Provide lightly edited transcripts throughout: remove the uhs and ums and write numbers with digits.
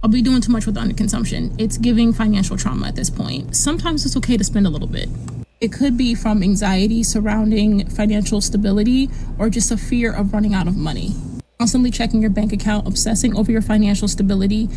I'll be doing too much with underconsumption. It's giving financial trauma at this point. Sometimes it's okay to spend a little bit. It could be from anxiety surrounding financial stability or just a fear of running out of money. Constantly checking your bank account, obsessing over your financial stability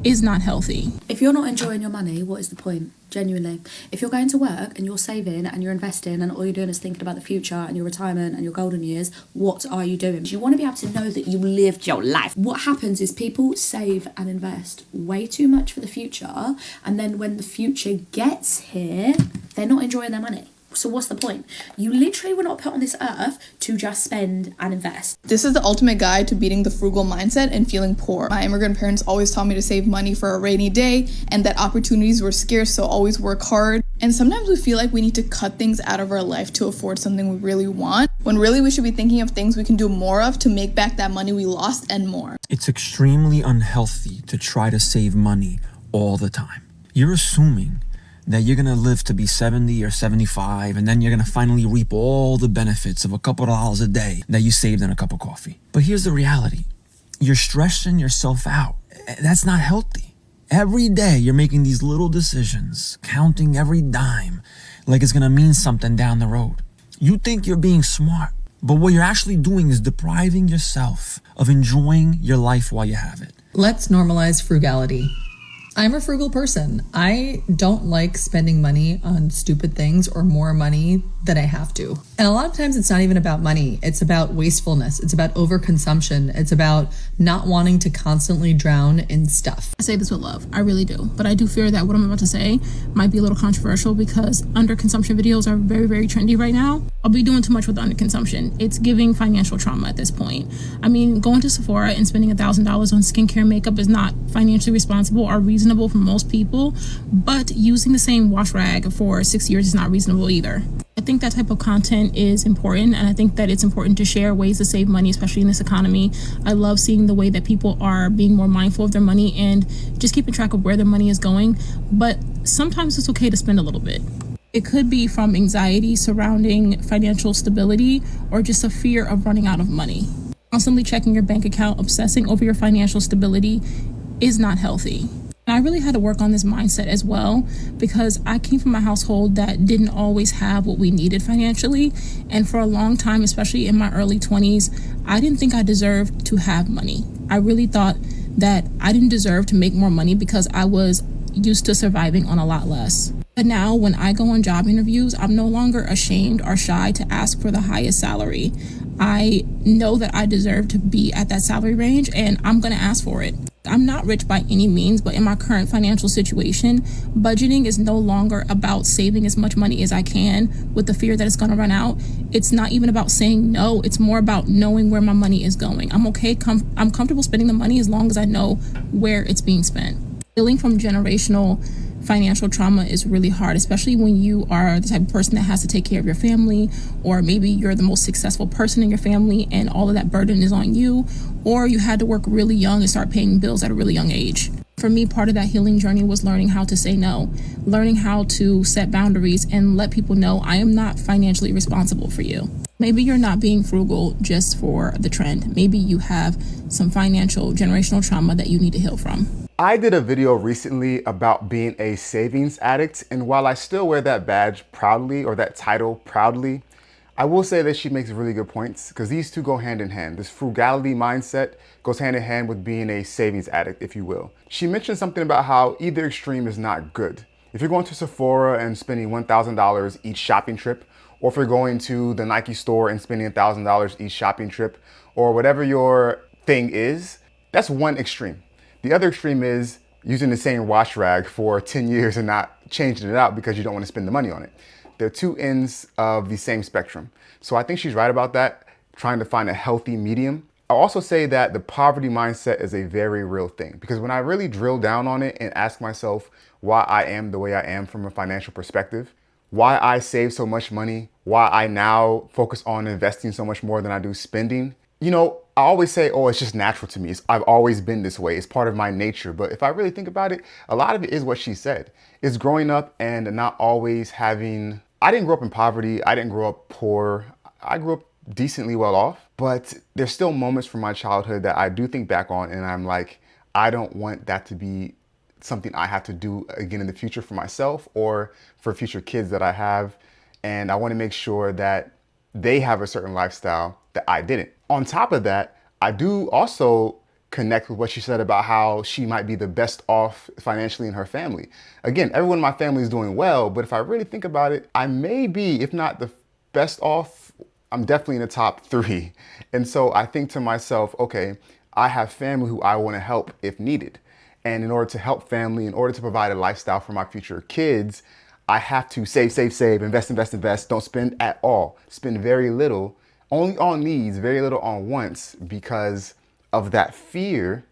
is not healthy. If you're not enjoying your money, what is the point? Genuinely. If you're going to work and you're saving and you're investing and all you're doing is thinking about the future and your retirement and your golden years, what are you doing? You want to be able to know that you lived your life. What happens is people save and invest way too much for the future, and then when the future gets here, they're not enjoying their money. So what's the point? You literally were not put on this earth to just spend and invest. This is the ultimate guide to beating the frugal mindset and feeling poor. My immigrant parents always taught me to save money for a rainy day and that opportunities were scarce, so always work hard. And sometimes we feel like we need to cut things out of our life to afford something we really want, when really we should be thinking of things we can do more of to make back that money we lost and more. It's extremely unhealthy to try to save money all the time. You're assuming that you're going to live to be 70 or 75, and then you're going to finally reap all the benefits of a couple of dollars a day that you saved in a cup of coffee. But here's the reality. You're stressing yourself out. That's not healthy. Every day you're making these little decisions, counting every dime like it's going to mean something down the road. You think you're being smart, but what you're actually doing is depriving yourself of enjoying your life while you have it. Let's normalize frugality. I'm a frugal person. I don't like spending money on stupid things or more money than I have to. And a lot of times it's not even about money. It's about wastefulness. It's about overconsumption. It's about not wanting to constantly drown in stuff. I say this with love. I really do. But I do fear that what I'm about to say might be a little controversial because underconsumption videos are very, very trendy right now. I'll be doing too much with underconsumption. It's giving financial trauma at this point. I mean, going to Sephora and spending $1,000 on skincare and makeup is not financially responsible or reasonable for most people, but using the same wash rag for 6 years is not reasonable either. I think that type of content is important, and I think that it's important to share ways to save money, especially in this economy. I love seeing the way that people are being more mindful of their money and just keeping track of where their money is going, but sometimes it's okay to spend a little bit. It could be from anxiety surrounding financial stability or just a fear of running out of money. Constantly checking your bank account, obsessing over your financial stability is not healthy. And I really had to work on this mindset as well because I came from a household that didn't always have what we needed financially. And for a long time, especially in my early 20s, I didn't think I deserved to have money. I really thought that I didn't deserve to make more money because I was used to surviving on a lot less. But now when I go on job interviews, I'm no longer ashamed or shy to ask for the highest salary. I know that I deserve to be at that salary range and I'm going to ask for it. I'm not rich by any means, but in my current financial situation, budgeting is no longer about saving as much money as I can with the fear that it's going to run out. It's not even about saying no. It's more about knowing where my money is going. I'm okay. I'm comfortable spending the money as long as I know where it's being spent. Healing from generational financial trauma is really hard, especially when you are the type of person that has to take care of your family, or maybe you're the most successful person in your family and all of that burden is on you, or you had to work really young and start paying bills at a really young age. For me, part of that healing journey was learning how to say no, learning how to set boundaries and let people know I am not financially responsible for you. Maybe you're not being frugal just for the trend. Maybe you have some financial generational trauma that you need to heal from. I did a video recently about being a savings addict, and while I still wear that badge proudly, or that title proudly, I will say that she makes really good points because these two go hand in hand. This frugality mindset goes hand in hand with being a savings addict, if you will. She mentioned something about how either extreme is not good. If you're going to Sephora and spending $1,000 each shopping trip, or if you're going to the Nike store and spending $1,000 each shopping trip, or whatever your thing is, that's one extreme. The other extreme is using the same wash rag for 10 years and not changing it out because you don't want to spend the money on it. They're two ends of the same spectrum. So I think she's right about that, trying to find a healthy medium. I'll also say that the poverty mindset is a very real thing because when I really drill down on it and ask myself why I am the way I am from a financial perspective, why I save so much money, why I now focus on investing so much more than I do spending, you know, I always say, oh, it's just natural to me. I've always been this way. It's part of my nature. But if I really think about it, a lot of it is what she said. It's growing up and not always having, I didn't grow up in poverty. I didn't grow up poor. I grew up decently well off, but there's still moments from my childhood that I do think back on and I'm like, I don't want that to be something I have to do again in the future for myself or for future kids that I have. And I want to make sure that they have a certain lifestyle that I didn't. On top of that, I do also connect with what she said about how she might be the best off financially in her family. Again, everyone in my family is doing well, but if I really think about it, I may be, if not the best off, I'm definitely in the top 3. And so I think to myself, okay, I have family who I want to help if needed. And in order to help family, in order to provide a lifestyle for my future kids, I have to save, invest, don't spend at all. Spend very little, only on needs, very little on wants, because of that fear,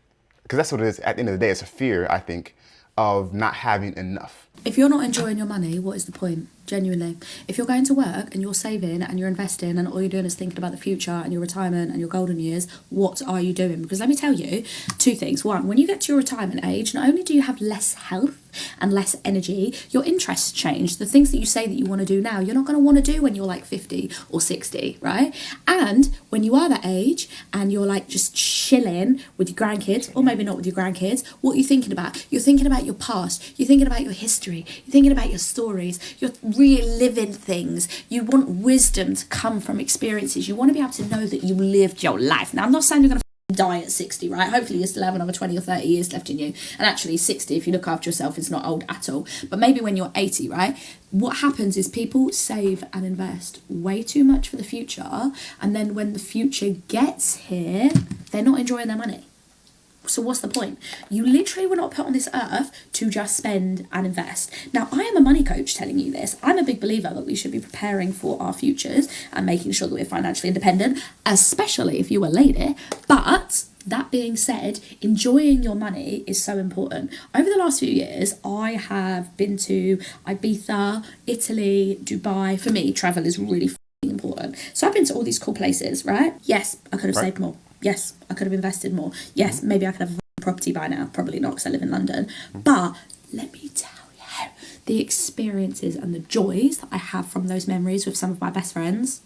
because that's what it is at the end of the day. It's a fear, I think, of not having enough. If you're not enjoying your money, what is the point? Genuinely. If you're going to work and you're saving and you're investing and all you're doing is thinking about the future and your retirement and your golden years, what are you doing? Because let me tell you 2 things. 1, when you get to your retirement age, not only do you have less health and less energy, your interests change. The things that you say that you want to do now, you're not going to want to do when you're like 50 or 60, right? And when you are that age and you're like just chilling with your grandkids, or maybe not with your grandkids, what are you thinking about? You're thinking about your past. You're thinking about your history. You're thinking about your stories. You're reliving things. You want wisdom to come from experiences. You want to be able to know that you lived your life. Now, I'm not saying you're going to die at 60, right? Hopefully you still have another 20 or 30 years left in you. And actually 60, if you look after yourself, is not old at all. But maybe when you're 80, right? What happens is people save and invest way too much for the future. And then when the future gets here, they're not enjoying their money. So what's the point? You literally were not put on this earth to just spend and invest. Now, I am a money coach telling you this. I'm a big believer that we should be preparing for our futures and making sure that we're financially independent, especially if you are a lady. But that being said, enjoying your money is so important. Over the last few years, I have been to Ibiza, Italy, Dubai. For me, travel is really important. So I've been to all these cool places, right? Yes, I could have saved more. Yes, I could have invested more. Yes, maybe I could have a property by now. Probably not, because I live in London. But let me tell you, the experiences and the joys that I have from those memories with some of my best friends,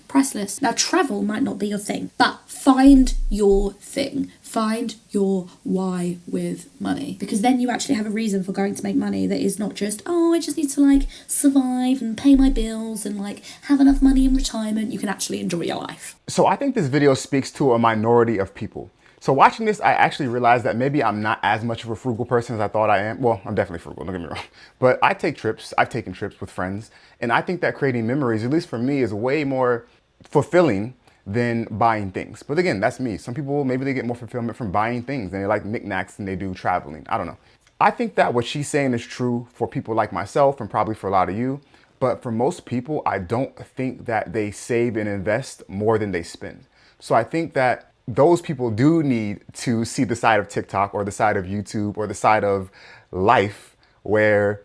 priceless. Now, travel might not be your thing, but find your thing. Find your why with money, because then you actually have a reason for going to make money that is not just, oh, I just need to like survive and pay my bills and like have enough money in retirement. You can actually enjoy your life. So I think this video speaks to a minority of people. So watching this, I actually realized that maybe I'm not as much of a frugal person as I thought I am. Well, I'm definitely frugal, don't get me wrong. But I take trips, I've taken trips with friends, and I think that creating memories, at least for me, is way more fulfilling than buying things. But again, that's me. Some people, maybe they get more fulfillment from buying things and they like knickknacks than they do traveling. I don't know. I think that what she's saying is true for people like myself and probably for a lot of you. But for most people, I don't think that they save and invest more than they spend. So I think that those people do need to see the side of TikTok or the side of YouTube or the side of life where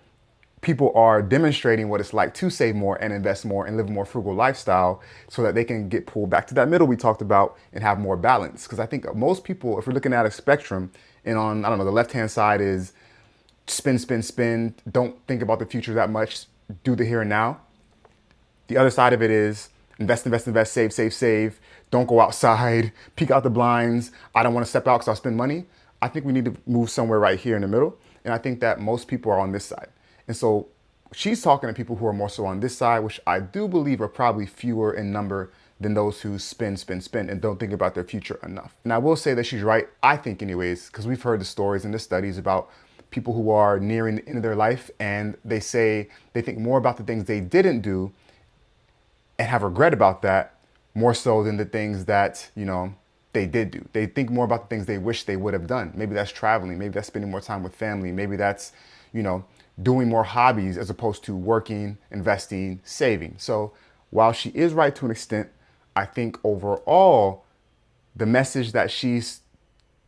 people are demonstrating what it's like to save more and invest more and live a more frugal lifestyle so that they can get pulled back to that middle we talked about and have more balance. Because I think most people, if we're looking at a spectrum, and on, I don't know, the left-hand side is spend, don't think about the future that much, do the here and now. The other side of it is invest, save, don't go outside, peek out the blinds, I don't want to step out because I'll spend money. I think we need to move somewhere right here in the middle. And I think that most people are on this side. And so she's talking to people who are more so on this side, which I do believe are probably fewer in number than those who spend and don't think about their future enough. And I will say that she's right, I think anyways, because we've heard the stories and the studies about people who are nearing the end of their life and they say they think more about the things they didn't do and have regret about that more so than the things that, you know, they did do. They think more about the things they wish they would have done. Maybe that's traveling, maybe that's spending more time with family, maybe that's, you know, doing more hobbies as opposed to working, investing, saving. So while she is right to an extent, I think overall, the message that she's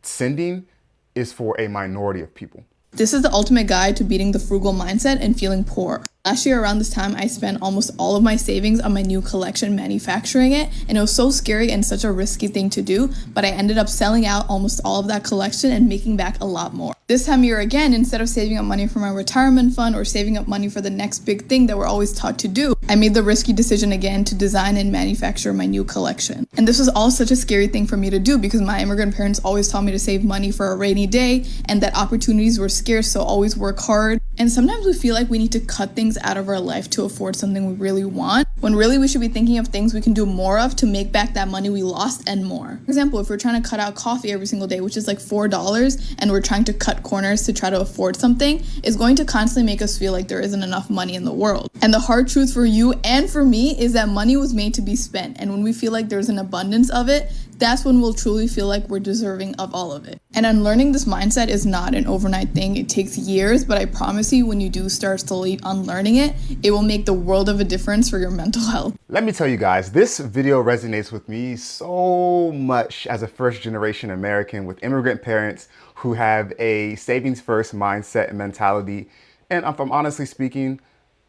sending is for a minority of people. This is the ultimate guide to beating the frugal mindset and feeling poor. Last year around this time, I spent almost all of my savings on my new collection manufacturing it, and it was so scary and such a risky thing to do, but I ended up selling out almost all of that collection and making back a lot more. This time of year again, instead of saving up money for my retirement fund or saving up money for the next big thing that we're always taught to do, I made the risky decision again to design and manufacture my new collection. And this was all such a scary thing for me to do because my immigrant parents always taught me to save money for a rainy day and that opportunities were scarce, so always work hard. And sometimes we feel like we need to cut things out of our life to afford something we really want, when really we should be thinking of things we can do more of to make back that money we lost and more. For example, if we're trying to cut out coffee every single day, which is like $4, and we're trying to cut corners to try to afford something, it's going to constantly make us feel like there isn't enough money in the world. And the hard truth for you and for me is that money was made to be spent, and when we feel like there's an abundance of it, that's when we'll truly feel like we're deserving of all of it. And unlearning this mindset is not an overnight thing. It takes years, but I promise you, when you do start slowly unlearning it, it will make the world of a difference for your mental health. Let me tell you guys, this video resonates with me so much as a first-generation American with immigrant parents who have a savings-first mindset and mentality. And if I'm honestly speaking,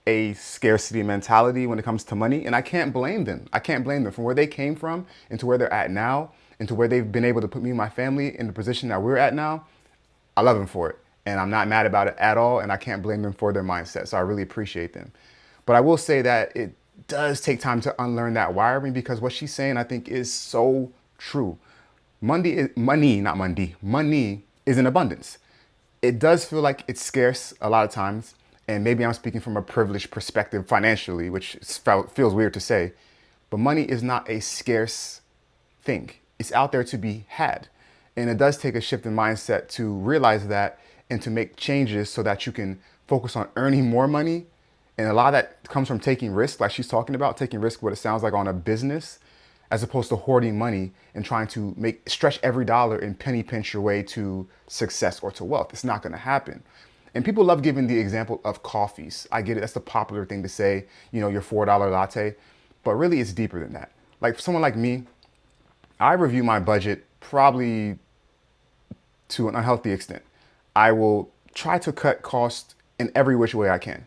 a scarcity mentality when it comes to money, and I can't blame them. I can't blame them from where they came from into where they're at now, into where they've been able to put me and my family in the position that we're at now. I love them for it, and I'm not mad about it at all, and I can't blame them for their mindset, so I really appreciate them. But I will say that it does take time to unlearn that wiring, because what she's saying, I think, is so true. Money is in abundance. It does feel like it's scarce a lot of times, and maybe I'm speaking from a privileged perspective financially, which feels weird to say, but money is not a scarce thing. It's out there to be had. And it does take a shift in mindset to realize that and to make changes so that you can focus on earning more money. And a lot of that comes from taking risks, like she's talking about, taking risks, what it sounds like on a business, as opposed to hoarding money and trying to stretch every dollar and penny pinch your way to success or to wealth. It's not going to happen. And people love giving the example of coffees. I get it. That's the popular thing to say, you know, your $4 latte. But really, it's deeper than that. Like for someone like me, I review my budget probably to an unhealthy extent. I will try to cut costs in every which way I can.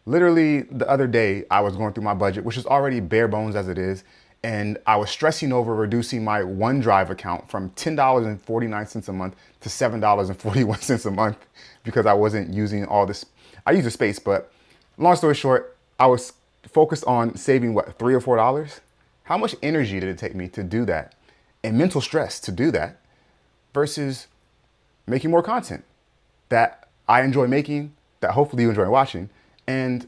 Literally, the other day, I was going through my budget, which is already bare bones as it is. And I was stressing over reducing my OneDrive account from $10.49 a month to $7.41 a month because I wasn't using all this. I use the space, but long story short, I was focused on saving what, $3 or $4? How much energy did it take me to do that? And mental stress to do that versus making more content that I enjoy making, that hopefully you enjoy watching, and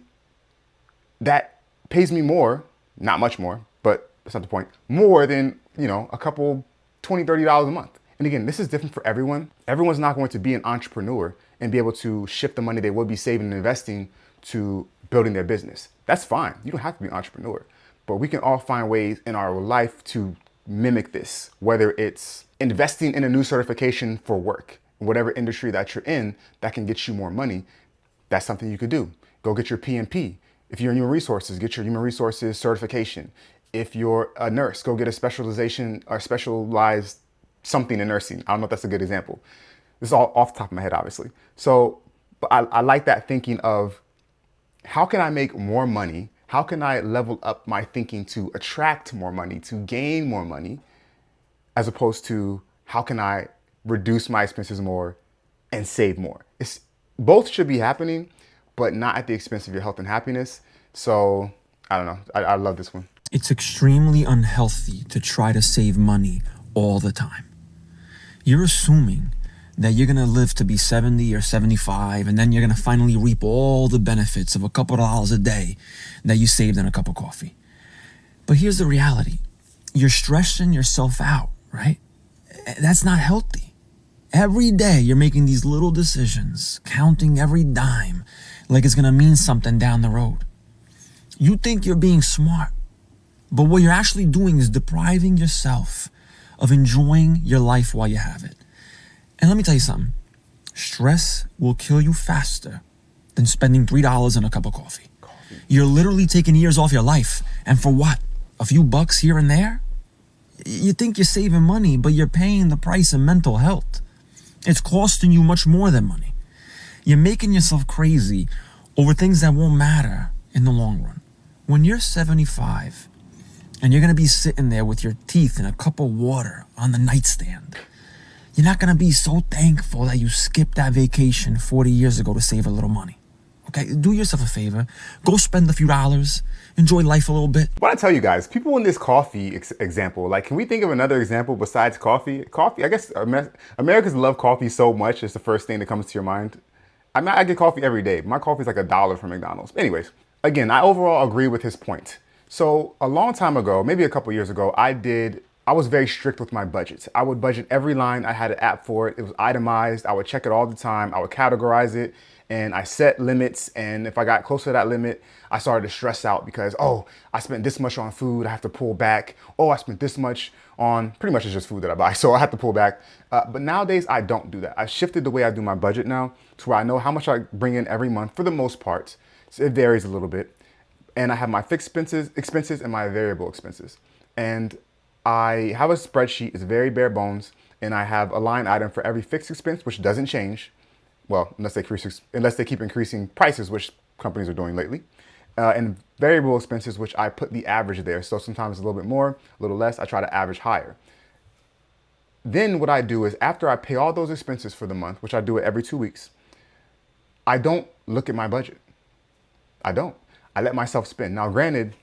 that pays me more, not much more, but that's not the point, more than, you know, a couple $20, $30 a month. And again, this is different for everyone. Everyone's not going to be an entrepreneur and be able to shift the money they would be saving and investing to building their business. That's fine. You don't have to be an entrepreneur, but we can all find ways in our life to mimic this, whether it's investing in a new certification for work, whatever industry that you're in, that can get you more money. That's something you could do. Go get your PMP. If you're in human resources, get your human resources certification. If you're a nurse, go get a specialization or specialized something in nursing. I don't know if that's a good example. This is all off the top of my head, obviously. So, but I like that thinking of how can I make more money? How can I level up my thinking to attract more money, to gain more money, as opposed to how can I reduce my expenses more and save more? Both should be happening, but not at the expense of your health and happiness. So I don't know. I love this one. It's extremely unhealthy to try to save money all the time. You're assuming that you're going to live to be 70 or 75, and then you're going to finally reap all the benefits of a couple of dollars a day that you saved in a cup of coffee. But here's the reality. You're stressing yourself out, right? That's not healthy. Every day you're making these little decisions, counting every dime like it's going to mean something down the road. You think you're being smart, but what you're actually doing is depriving yourself of enjoying your life while you have it. And let me tell you something. Stress will kill you faster than spending $3 on a cup of coffee. You're literally taking years off your life. And for what? A few bucks here and there? You think you're saving money, but you're paying the price of mental health. It's costing you much more than money. You're making yourself crazy over things that won't matter in the long run. When you're 75 and you're gonna be sitting there with your teeth in a cup of water on the nightstand, you're not gonna be so thankful that you skipped that vacation 40 years ago to save a little money. Okay, do yourself a favor. Go spend a few dollars. Enjoy life a little bit. What I tell you guys, people in this coffee example, like, can we think of another example besides coffee? Coffee, I guess Americans love coffee so much. It's the first thing that comes to your mind. I get coffee every day. My coffee is like $1 from McDonald's. Anyways, again, I overall agree with his point. So a long time ago, maybe a couple years ago, I was very strict with my budgets. I would budget every line. I had an app for it. It was itemized. I would check it all the time. I would categorize it, and I set limits. And if I got close to that limit, I started to stress out because, oh, I spent this much on food. I have to pull back. Oh, I spent this much on, pretty much it's just food that I buy. So I have to pull back. But nowadays I don't do that. I shifted the way I do my budget now to where I know how much I bring in every month for the most part. So it varies a little bit. And I have my fixed expenses and my variable expenses. And I have a spreadsheet. It's very bare bones. And I have a line item for every fixed expense, which doesn't change. Well, unless they keep increasing prices, which companies are doing lately. And variable expenses, which I put the average there. So sometimes a little bit more, a little less. I try to average higher. Then what I do is after I pay all those expenses for the month, which I do it every 2 weeks, I don't look at my budget. I don't. I let myself spend. Now, granted,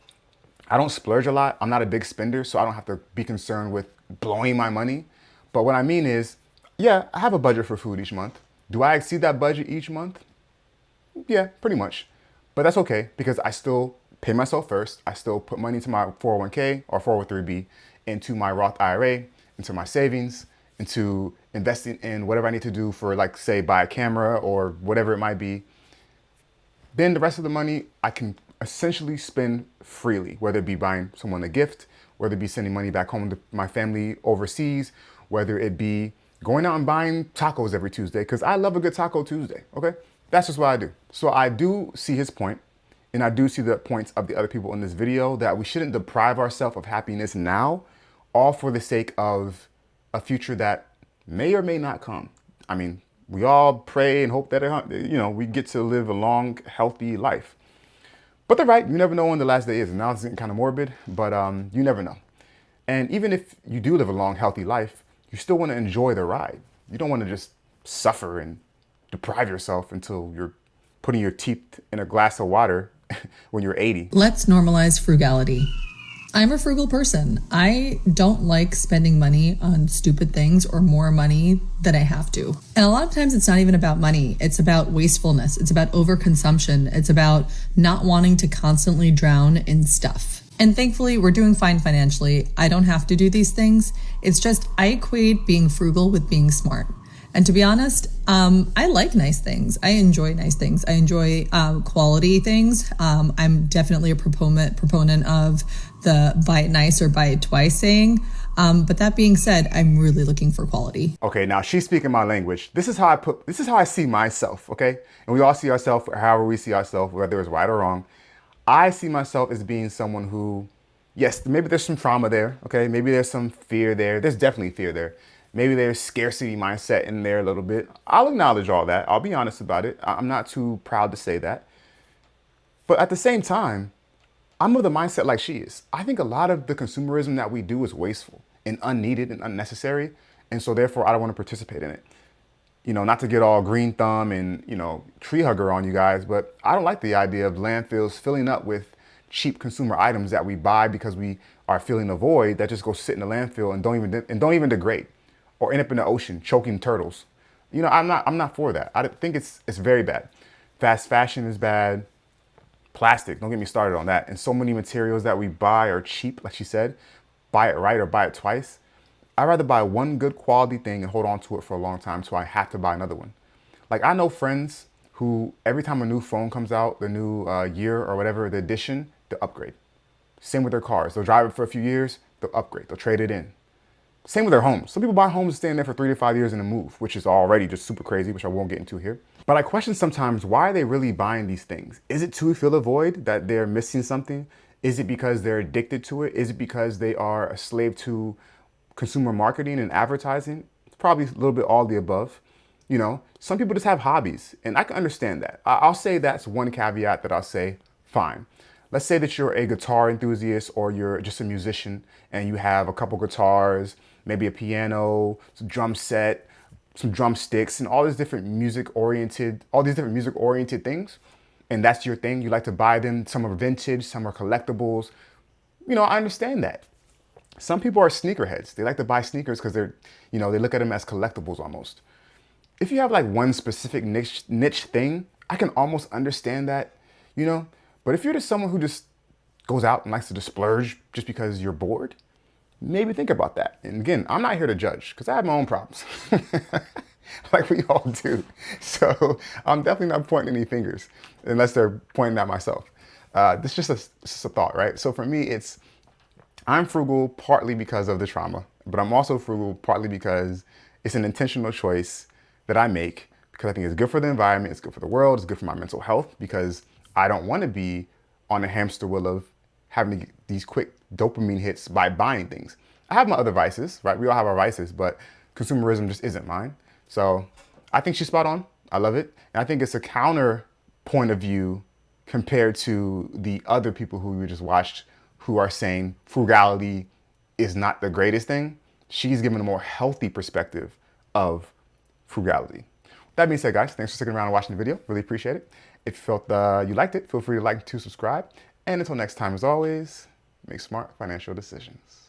I don't splurge a lot. I'm not a big spender, so I don't have to be concerned with blowing my money. But what I mean is, yeah, I have a budget for food each month. Do I exceed that budget each month? Yeah, pretty much. But that's okay because I still pay myself first. I still put money into my 401k or 403b, into my Roth IRA, into my savings, into investing in whatever I need to do for, like, say, buy a camera or whatever it might be. Then the rest of the money I can essentially spend freely, whether it be buying someone a gift, whether it be sending money back home to my family overseas, whether it be going out and buying tacos every Tuesday, because I love a good Taco Tuesday, okay? That's just what I do. So I do see his point, and I do see the points of the other people in this video that we shouldn't deprive ourselves of happiness now, all for the sake of a future that may or may not come. I mean, we all pray and hope that, we get to live a long, healthy life. But they're right, you never know when the last day is. And now it's getting kind of morbid, but you never know. And even if you do live a long, healthy life, you still want to enjoy the ride. You don't want to just suffer and deprive yourself until you're putting your teeth in a glass of water when you're 80. Let's normalize frugality. I'm a frugal person. I don't like spending money on stupid things or more money than I have to. And a lot of times it's not even about money. It's about wastefulness. It's about overconsumption. It's about not wanting to constantly drown in stuff. And thankfully, we're doing fine financially. I don't have to do these things. It's just I equate being frugal with being smart. And to be honest, I like nice things. I enjoy nice things. I enjoy quality things. I'm definitely a proponent of the buy it nice or buy it twice saying. But that being said, I'm really looking for quality. Okay, now she's speaking my language. This is how I see myself, okay? And we all see ourselves however we see ourselves, whether it's right or wrong. I see myself as being someone who, yes, maybe there's some trauma there, okay? Maybe there's some fear there. There's definitely fear there. Maybe there's scarcity mindset in there a little bit. I'll acknowledge all that. I'll be honest about it. I'm not too proud to say that. But at the same time, I'm of the mindset like she is. I think a lot of the consumerism that we do is wasteful and unneeded and unnecessary. And so therefore, I don't want to participate in it. Not to get all green thumb and, tree hugger on you guys, but I don't like the idea of landfills filling up with cheap consumer items that we buy because we are filling a void that just go sit in the landfill and don't even degrade or end up in the ocean choking turtles. I'm not for that. I think it's very bad. Fast fashion is bad. Plastic, don't get me started on that. And so many materials that we buy are cheap, like she said. Buy it right or buy it twice. I'd rather buy one good quality thing and hold on to it for a long time so I have to buy another one. Like, I know friends who every time a new phone comes out, the new year or whatever, the edition, they'll upgrade. Same with their cars. They'll drive it for a few years, they'll upgrade, they'll trade it in. Same with their homes. Some people buy homes staying there for 3 to 5 years and then move, which is already just super crazy, which I won't get into here. But I question sometimes, why are they really buying these things? Is it to fill a void that they're missing something? Is it because they're addicted to it? Is it because they are a slave to consumer marketing and advertising? It's probably a little bit all the above. You know, some people just have hobbies, and I can understand that. I'll say that's one caveat that I'll say, fine. Let's say that you're a guitar enthusiast or you're just a musician and you have a couple guitars, maybe a piano, some drum set, some drumsticks, and all these different music-oriented things. And that's your thing. You like to buy them. Some are vintage, some are collectibles. You know, I understand that. Some people are sneakerheads. They like to buy sneakers because they're, you know, they look at them as collectibles almost. If you have like one specific niche thing, I can almost understand that, you know. But if you're just someone who just goes out and likes to just splurge just because you're bored, maybe think about that. And again, I'm not here to judge because I have my own problems, like we all do. So I'm definitely not pointing any fingers unless they're pointing at myself. This is just a thought, right? So for me, I'm frugal partly because of the trauma, but I'm also frugal partly because it's an intentional choice that I make because I think it's good for the environment, it's good for the world, it's good for my mental health, because I don't want to be on a hamster wheel of having to get these quick dopamine hits by buying things. I have my other vices, right? We all have our vices, but consumerism just isn't mine. So I think she's spot on. I love it. And I think it's a counter point of view compared to the other people who we just watched who are saying frugality is not the greatest thing. She's given a more healthy perspective of frugality. That being said, guys, thanks for sticking around and watching the video. Really appreciate it. If you felt you liked it, feel free to like and subscribe. And until next time, as always, make smart financial decisions.